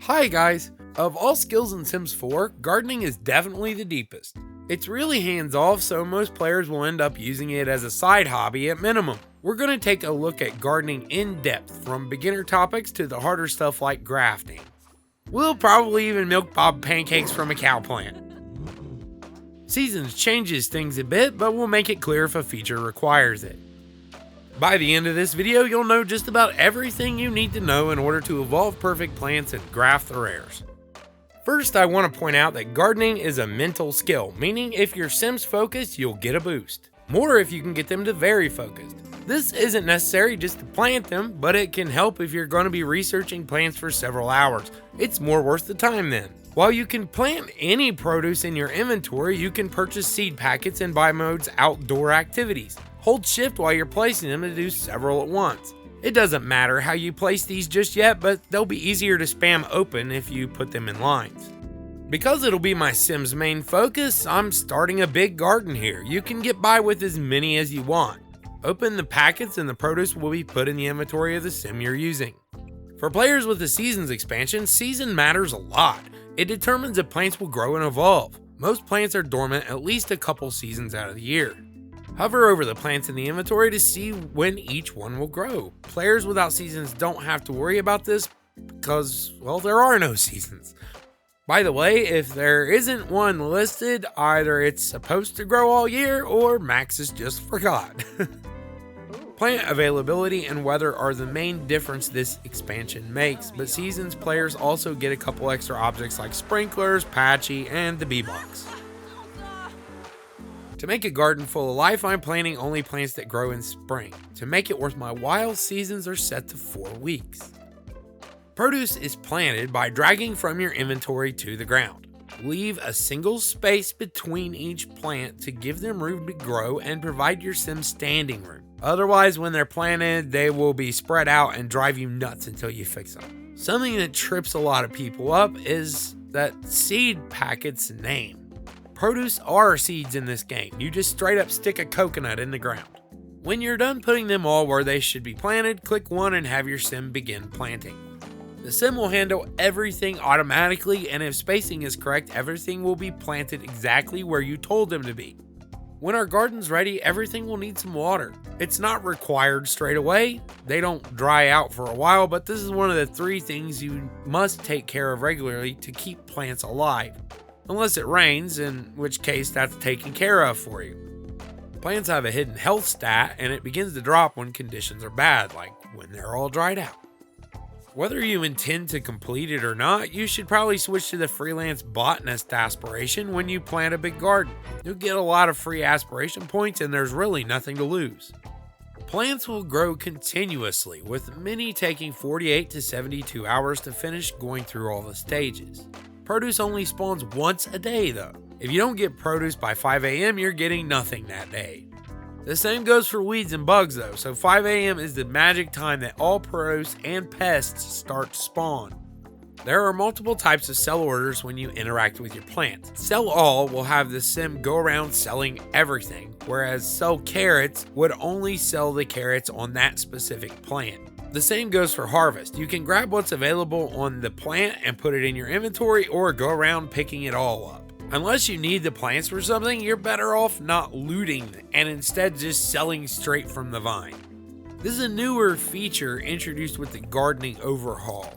Hi guys! Of all skills in Sims 4, gardening is definitely the deepest. It's really hands off, so most players will end up using it as a side hobby at minimum. We're going to take a look at gardening in depth, from beginner topics to the harder stuff like grafting. We'll probably even milk Bob pancakes from a cow plant. Seasons changes things a bit, but we'll make it clear if a feature requires it. By the end of this video, you'll know just about everything you need to know in order to evolve perfect plants and graft the rares. First, I want to point out that gardening is a mental skill, meaning if you're Sims focused, you'll get a boost. More if you can get them to very focused. This isn't necessary just to plant them, but it can help if you're going to be researching plants for several hours. It's more worth the time then. While you can plant any produce in your inventory, you can purchase seed packets and buy modes outdoor activities. Hold shift while you're placing them to do several at once. It doesn't matter how you place these just yet, but they'll be easier to spam open if you put them in lines. Because it'll be my Sims main focus, I'm starting a big garden here. You can get by with as many as you want. Open the packets and the produce will be put in the inventory of the Sim you're using. For players with the Seasons expansion, season matters a lot. It determines if plants will grow and evolve. Most plants are dormant at least a couple seasons out of the year. Hover over the plants in the inventory to see when each one will grow. Players without seasons don't have to worry about this because, well, there are no seasons. By the way, if there isn't one listed, either it's supposed to grow all year or Maxis just forgot. Plant availability and weather are the main difference this expansion makes, but seasons players also get a couple extra objects like sprinklers, Patsy, and the bee box. To make a garden full of life, I'm planting only plants that grow in spring. To make it worth my while, seasons are set to 4 weeks. Produce is planted by dragging from your inventory to the ground. Leave a single space between each plant to give them room to grow and provide your Sim standing room. Otherwise, when they're planted, they will be spread out and drive you nuts until you fix them. Something that trips a lot of people up is that seed packet's name. Produce are seeds in this game. You just straight up stick a coconut in the ground. When you're done putting them all where they should be planted, click 1 and have your Sim begin planting. The Sim will handle everything automatically, and if spacing is correct, everything will be planted exactly where you told them to be. When our garden's ready, everything will need some water. It's not required straight away. They don't dry out for a while, but this is one of the 3 things you must take care of regularly to keep plants alive. Unless it rains, in which case that's taken care of for you. Plants have a hidden health stat, and it begins to drop when conditions are bad, like when they're all dried out. Whether you intend to complete it or not, you should probably switch to the freelance botanist aspiration when you plant a big garden. You'll get a lot of free aspiration points, and there's really nothing to lose. Plants will grow continuously, with many taking 48 to 72 hours to finish going through all the stages. Produce only spawns once a day though. If you don't get produce by 5 AM, you're getting nothing that day. The same goes for weeds and bugs though, so 5 AM is the magic time that all produce and pests start to spawn. There are multiple types of sell orders when you interact with your plants. Sell all will have the Sim go around selling everything, whereas sell carrots would only sell the carrots on that specific plant. The same goes for harvest. You can grab what's available on the plant and put it in your inventory, or go around picking it all up. Unless you need the plants for something, you're better off not looting and instead just selling straight from the vine. This is a newer feature introduced with the gardening overhaul.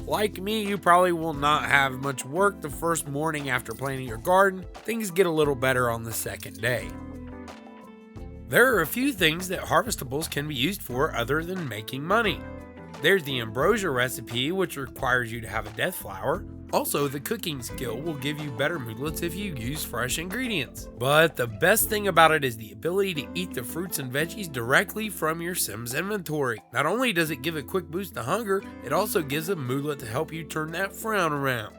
Like me, you probably will not have much work the first morning after planting your garden. Things get a little better on the second day. There are a few things that harvestables can be used for other than making money. There's the ambrosia recipe, which requires you to have a death flower. Also, the cooking skill will give you better moodlets if you use fresh ingredients. But the best thing about it is the ability to eat the fruits and veggies directly from your Sim's inventory. Not only does it give a quick boost to hunger, it also gives a moodlet to help you turn that frown around.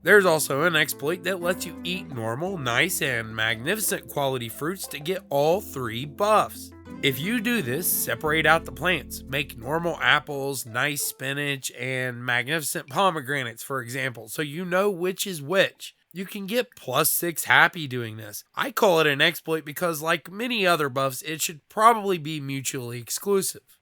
There's also an exploit that lets you eat normal, nice, and magnificent quality fruits to get all 3 buffs. If you do this, separate out the plants. Make normal apples, nice spinach, and magnificent pomegranates, for example, so you know which is which. You can get +6 happy doing this. I call it an exploit because, like many other buffs, it should probably be mutually exclusive.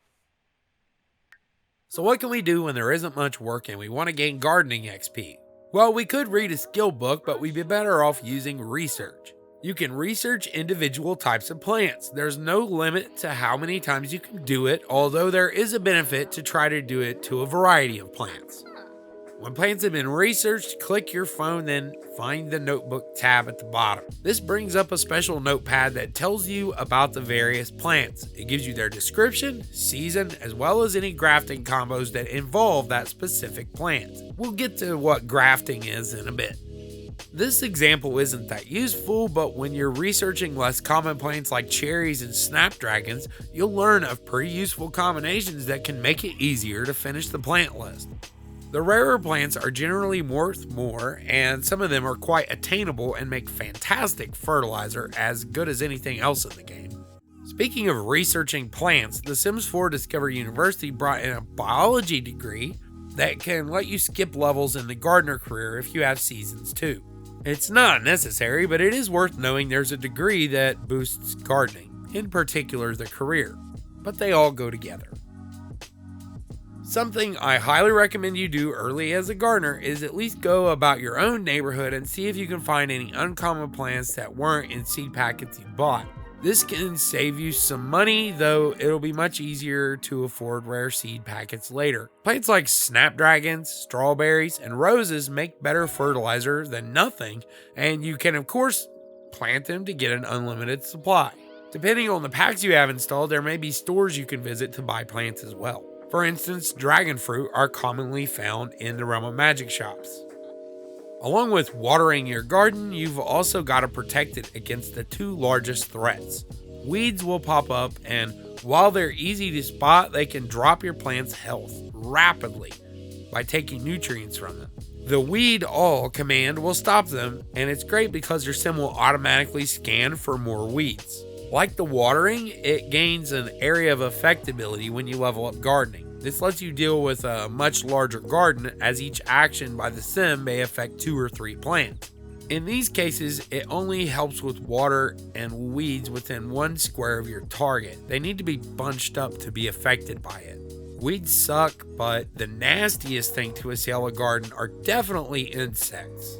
So what can we do when there isn't much work and we want to gain gardening XP? Well, we could read a skill book, but we'd be better off using research. You can research individual types of plants. There's no limit to how many times you can do it, although there is a benefit to try to do it to a variety of plants. When plants have been researched, click your phone, then find the notebook tab at the bottom. This brings up a special notepad that tells you about the various plants. It gives you their description, season, as well as any grafting combos that involve that specific plant. We'll get to what grafting is in a bit. This example isn't that useful, but when you're researching less common plants like cherries and snapdragons, you'll learn of pretty useful combinations that can make it easier to finish the plant list. The rarer plants are generally worth more, and some of them are quite attainable and make fantastic fertilizer, as good as anything else in the game. Speaking of researching plants, The Sims 4 Discovery University brought in a biology degree that can let you skip levels in the gardener career if you have seasons too. It's not necessary, but it is worth knowing there's a degree that boosts gardening, in particular the career, but they all go together. Something I highly recommend you do early as a gardener is at least go about your own neighborhood and see if you can find any uncommon plants that weren't in seed packets you bought. This can save you some money, though it'll be much easier to afford rare seed packets later. Plants like snapdragons, strawberries, and roses make better fertilizer than nothing, and you can of course plant them to get an unlimited supply. Depending on the packs you have installed, there may be stores you can visit to buy plants as well. For instance, dragon fruit are commonly found in the Realm of Magic shops. Along with watering your garden, you've also got to protect it against the two largest threats. Weeds will pop up, and while they're easy to spot, they can drop your plant's health rapidly by taking nutrients from them. The Weed All command will stop them, and it's great because your sim will automatically scan for more weeds. Like the watering, it gains an area of effect ability when you level up gardening. This lets you deal with a much larger garden, as each action by the sim may affect 2 or 3 plants. In these cases, it only helps with water and weeds within 1 square of your target. They need to be bunched up to be affected by it. Weeds suck, but the nastiest thing to assail a garden are definitely insects.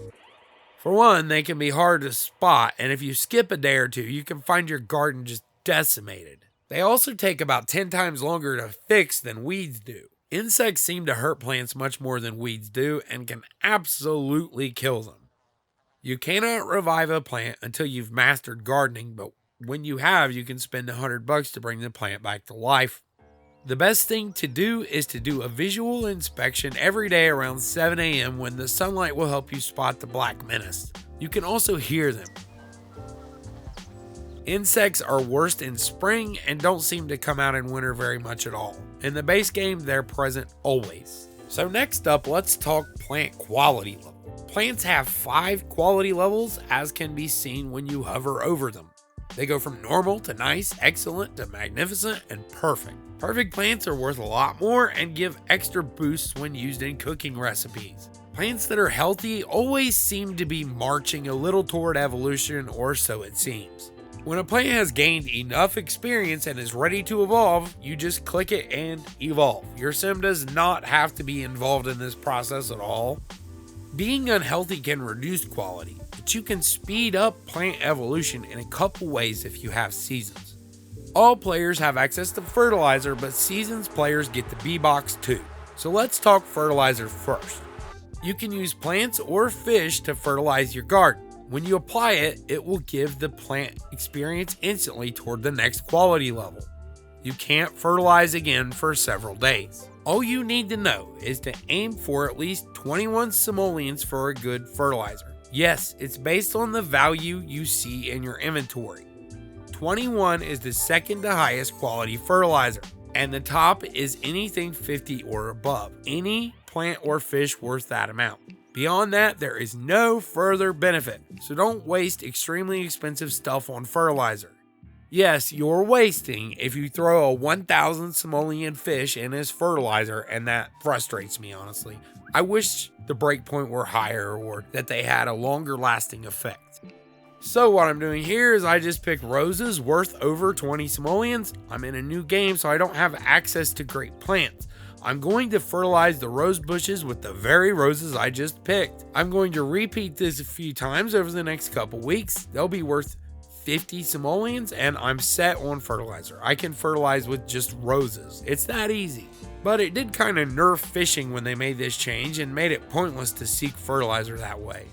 For one, they can be hard to spot, and if you skip a day or two, you can find your garden just decimated. They also take about 10 times longer to fix than weeds do. Insects seem to hurt plants much more than weeds do and can absolutely kill them. You cannot revive a plant until you've mastered gardening, but when you have, you can spend $100 to bring the plant back to life. The best thing to do is to do a visual inspection every day around 7 a.m. when the sunlight will help you spot the black menace. You can also hear them. Insects are worst in spring and don't seem to come out in winter very much at all. In the base game, they're present always. So next up, let's talk plant quality level. Plants have 5 quality levels, as can be seen when you hover over them. They go from normal to nice, excellent to magnificent, and perfect. Perfect plants are worth a lot more and give extra boosts when used in cooking recipes. Plants that are healthy always seem to be marching a little toward evolution, or so it seems. When a plant has gained enough experience and is ready to evolve, you just click it and evolve. Your sim does not have to be involved in this process at all. Being unhealthy can reduce quality, but you can speed up plant evolution in a couple ways if you have seasons. All players have access to fertilizer, but seasons players get the B-Box too. So let's talk fertilizer first. You can use plants or fish to fertilize your garden. When you apply it, it will give the plant experience instantly toward the next quality level. You can't fertilize again for several days. All you need to know is to aim for at least 21 simoleons for a good fertilizer. Yes, it's based on the value you see in your inventory. 21 is the second to highest quality fertilizer, and the top is anything 50 or above. Any plant or fish worth that amount. Beyond that, there is no further benefit, so don't waste extremely expensive stuff on fertilizer. Yes, you're wasting if you throw a 1,000 simoleon fish in as fertilizer, and that frustrates me, honestly. I wish the breakpoint were higher or that they had a longer lasting effect. So what I'm doing here is I just picked roses worth over 20 simoleons. I'm in a new game, so I don't have access to great plants. I'm going to fertilize the rose bushes with the very roses I just picked. I'm going to repeat this a few times over the next couple weeks. They'll be worth 50 simoleons and I'm set on fertilizer. I can fertilize with just roses. It's that easy. But it did kind of nerf fishing when they made this change and made it pointless to seek fertilizer that way.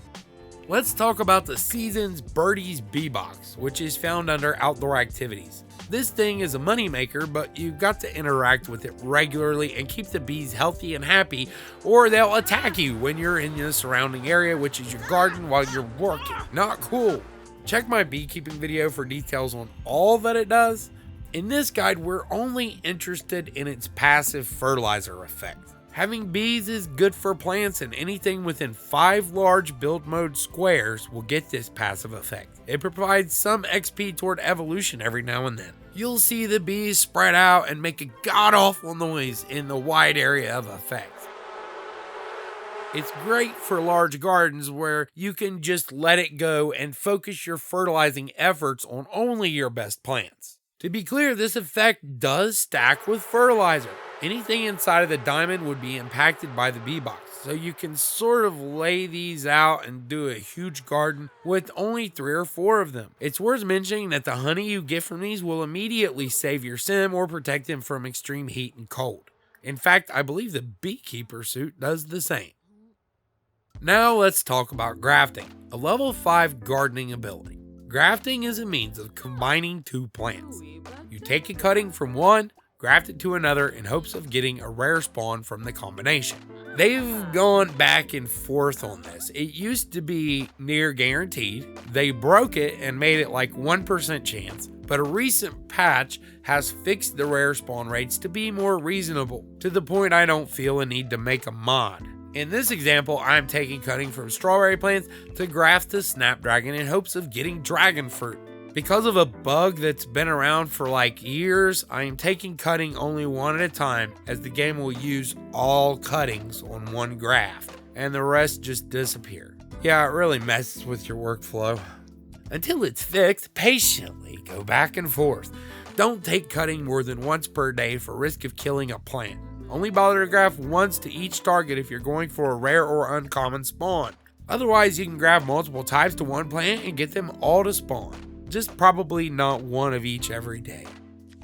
Let's talk about the Seasons Birdies Bee Box, which is found under Outdoor Activities. This thing is a moneymaker, but you've got to interact with it regularly and keep the bees healthy and happy, or they'll attack you when you're in the surrounding area, which is your garden, while you're working. Not cool. Check my beekeeping video for details on all that it does. In this guide, we're only interested in its passive fertilizer effect. Having bees is good for plants, and anything within 5 large build mode squares will get this passive effect. It provides some XP toward evolution every now and then. You'll see the bees spread out and make a god-awful noise in the wide area of effect. It's great for large gardens where you can just let it go and focus your fertilizing efforts on only your best plants. To be clear, this effect does stack with fertilizer. Anything inside of the diamond would be impacted by the bee box, so you can sort of lay these out and do a huge garden with only 3 or 4 of them. It's worth mentioning that the honey you get from these will immediately save your sim or protect them from extreme heat and cold. In fact, I believe the beekeeper suit does the same. Now let's talk about grafting, a level 5 gardening ability. Grafting is a means of combining 2 plants. You take a cutting from one, graft it to another in hopes of getting a rare spawn from the combination. They've gone back and forth on this. It used to be near guaranteed. They broke it and made it like 1% chance, but a recent patch has fixed the rare spawn rates to be more reasonable, to the point I don't feel a need to make a mod. In this example, I'm taking cutting from strawberry plants to graft to snapdragon in hopes of getting dragon fruit. Because of a bug that's been around for like years, I am taking cutting only one at a time, as the game will use all cuttings on one graft, and the rest just disappear. Yeah, it really messes with your workflow. Until it's fixed, patiently go back and forth. Don't take cutting more than once per day for risk of killing a plant. Only bother to graft once to each target if you're going for a rare or uncommon spawn. Otherwise, you can graft multiple types to one plant and get them all to spawn. Just probably not one of each every day.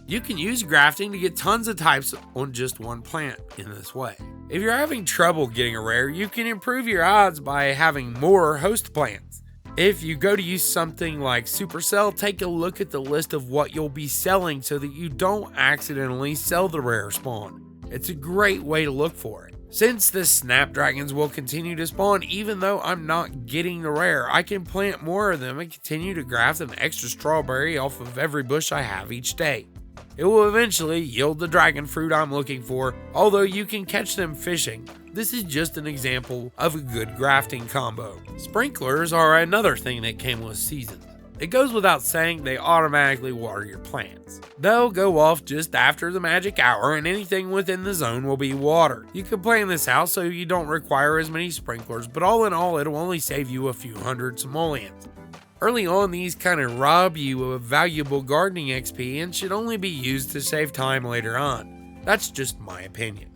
You can use grafting to get tons of types on just one plant in this way. If you're having trouble getting a rare, you can improve your odds by having more host plants. If you go to use something like Supercell, take a look at the list of what you'll be selling so that you don't accidentally sell the rare spawn. It's a great way to look for it. Since the snapdragons will continue to spawn even though I'm not getting the rare, I can plant more of them and continue to graft an extra strawberry off of every bush I have each day. It will eventually yield the dragon fruit I'm looking for, although you can catch them fishing. This is just an example of a good grafting combo. Sprinklers are another thing that came with Seasons. It goes without saying they automatically water your plants. They'll go off just after the magic hour and anything within the zone will be watered. You can plan this out so you don't require as many sprinklers, but all in all it'll only save you a few hundred simoleons. Early on, these kind of rob you of valuable gardening XP and should only be used to save time later on. That's just my opinion.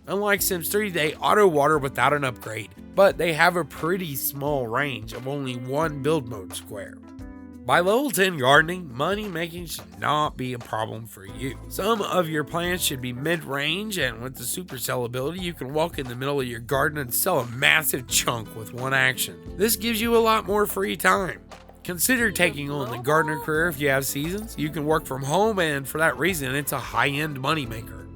Unlike Sims 3, they auto water without an upgrade, but they have a pretty small range of only 1 build mode square. By level 10 gardening, money making should not be a problem for you. Some of your plants should be mid-range, and with the Supercell ability, you can walk in the middle of your garden and sell a massive chunk with one action. This gives you a lot more free time. Consider taking on the gardener career if you have Seasons. You can work from home, and for that reason, it's a high-end moneymaker.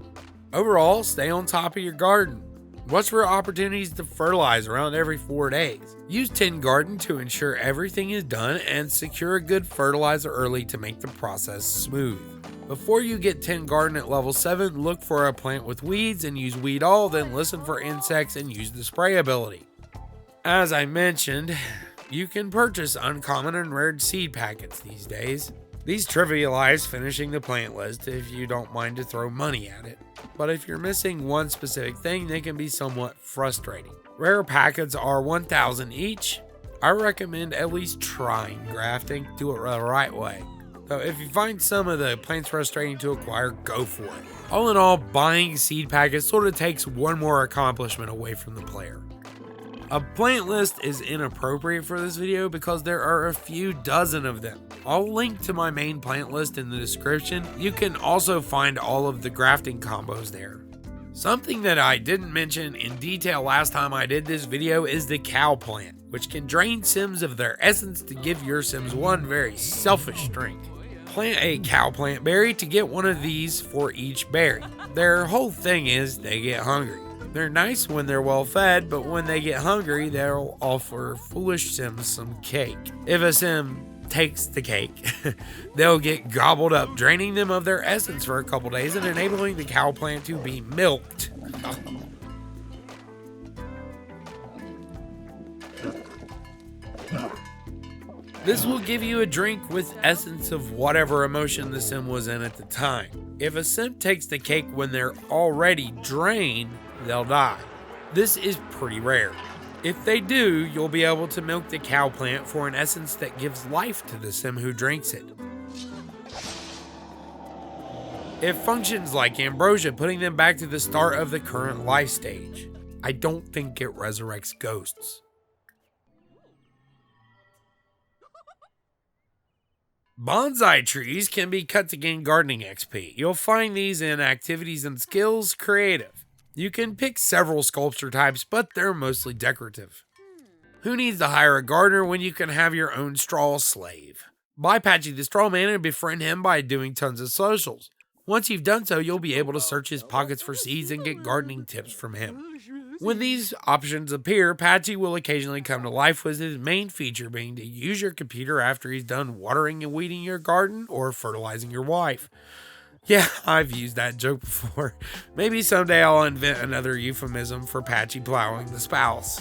Overall, stay on top of your garden. Watch for opportunities to fertilize around every 4 days. Use 10 Garden to ensure everything is done and secure a good fertilizer early to make the process smooth. Before you get 10 Garden at level 7, look for a plant with weeds and use Weed All, then listen for insects and use the spray ability. As I mentioned, you can purchase uncommon and rare seed packets these days. These trivialize finishing the plant list if you don't mind to throw money at it. But if you're missing one specific thing, they can be somewhat frustrating. Rare packets are 1,000 each. I recommend at least trying grafting. Do it the right way. So if you find some of the plants frustrating to acquire, go for it. All in all, buying seed packets sort of takes one more accomplishment away from the player. A plant list is inappropriate for this video because there are a few dozen of them. I'll link to my main plant list in the description. You can also find all of the grafting combos there. Something that I didn't mention in detail last time I did this video is the cow plant, which can drain Sims of their essence to give your Sims one very selfish drink. Plant a cow plant berry to get one of these for each berry. Their whole thing is they get hungry. They're nice when they're well fed, but when they get hungry, they'll offer foolish Sims some cake. If a Sim takes the cake, they'll get gobbled up, draining them of their essence for a couple days and enabling the cow plant to be milked. This will give you a drink with essence of whatever emotion the Sim was in at the time. If a Sim takes the cake when they're already drained, they'll die. This is pretty rare. If they do, you'll be able to milk the cow plant for an essence that gives life to the Sim who drinks it. It functions like ambrosia, putting them back to the start of the current life stage. I don't think it resurrects ghosts. Bonsai trees can be cut to gain gardening XP. You'll find these in Activities and Skills Creative. You can pick several sculpture types, but they're mostly decorative. Who needs to hire a gardener when you can have your own straw slave? Buy Patsy the Straw Man and befriend him by doing tons of socials. Once you've done so, you'll be able to search his pockets for seeds and get gardening tips from him. When these options appear, Patsy will occasionally come to life, with his main feature being to use your computer after he's done watering and weeding your garden or fertilizing your wife. Yeah, I've used that joke before. Maybe someday I'll invent another euphemism for Patsy plowing the spouse.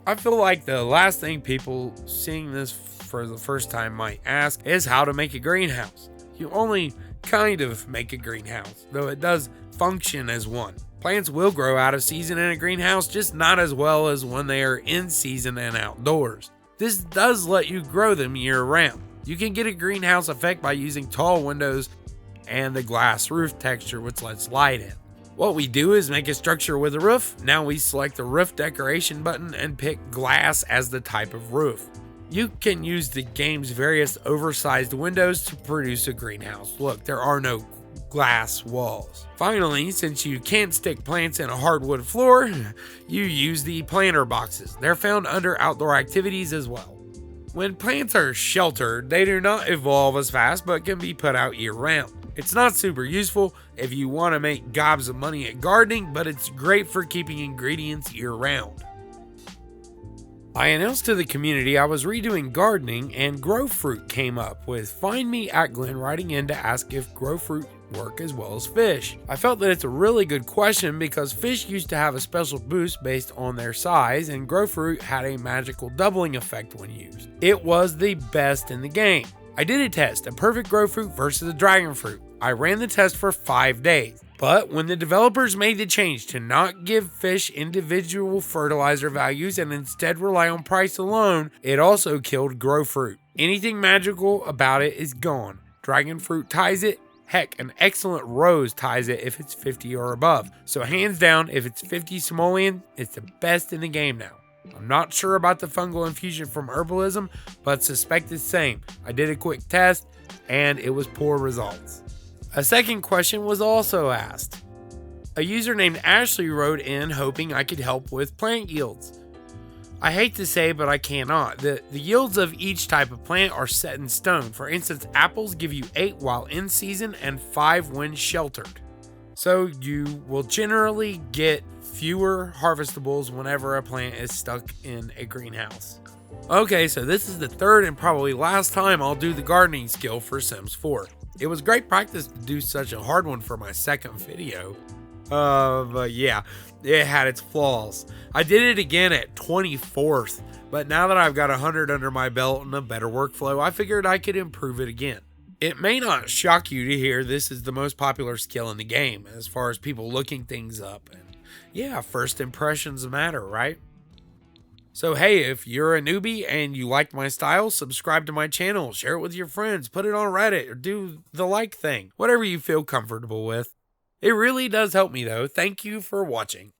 I feel like the last thing people seeing this for the first time might ask is how to make a greenhouse. You only kind of make a greenhouse, though it does function as one. Plants will grow out of season in a greenhouse, just not as well as when they are in season and outdoors. This does let you grow them year round. You can get a greenhouse effect by using tall windows and the glass roof texture, which lets light in. What we do is make a structure with a roof. Now we select the roof decoration button and pick glass as the type of roof. You can use the game's various oversized windows to produce a greenhouse look. There are no glass walls. Finally, since you can't stick plants in a hardwood floor, you use the planter boxes. They're found under outdoor activities as well. When plants are sheltered, they do not evolve as fast but can be put out year round. It's not super useful if you want to make gobs of money at gardening, but it's great for keeping ingredients year round. I announced to the community I was redoing gardening, and Grow Fruit came up with Find Me at Glenn writing in to ask if Grow Fruit work as well as fish. I felt that it's a really good question because fish used to have a special boost based on their size, and Grow Fruit had a magical doubling effect when used. It was the best in the game. I did a test, a perfect Grow Fruit versus a dragon fruit. I ran the test for 5 days. But when the developers made the change to not give fish individual fertilizer values and instead rely on price alone, it also killed Grow Fruit. Anything magical about it is gone. Dragon fruit ties it. Heck, an excellent rose ties it if it's 50 or above. So hands down, if it's 50 simoleon, it's the best in the game now. I'm not sure about the fungal infusion from herbalism, but suspect it's same. I did a quick test and it was poor results. A second question was also asked. A user named Ashley wrote in hoping I could help with plant yields. I hate to say, but I cannot. The yields of each type of plant are set in stone. For instance, apples give you 8 while in season and 5 when sheltered. So you will generally get fewer harvestables whenever a plant is stuck in a greenhouse. Okay, so this is the third and probably last time I'll do the gardening skill for Sims 4. It was great practice to do such a hard one for my second video. But yeah, it had its flaws. I did it again at 24th, but now that I've got 100 under my belt and a better workflow, I figured I could improve it again. It may not shock you to hear this is the most popular skill in the game as far as people looking things up. And yeah, first impressions matter, right? So hey, if you're a newbie and you liked my style, subscribe to my channel, share it with your friends, put it on Reddit, or do the like thing, whatever you feel comfortable with. It really does help me though. Thank you for watching.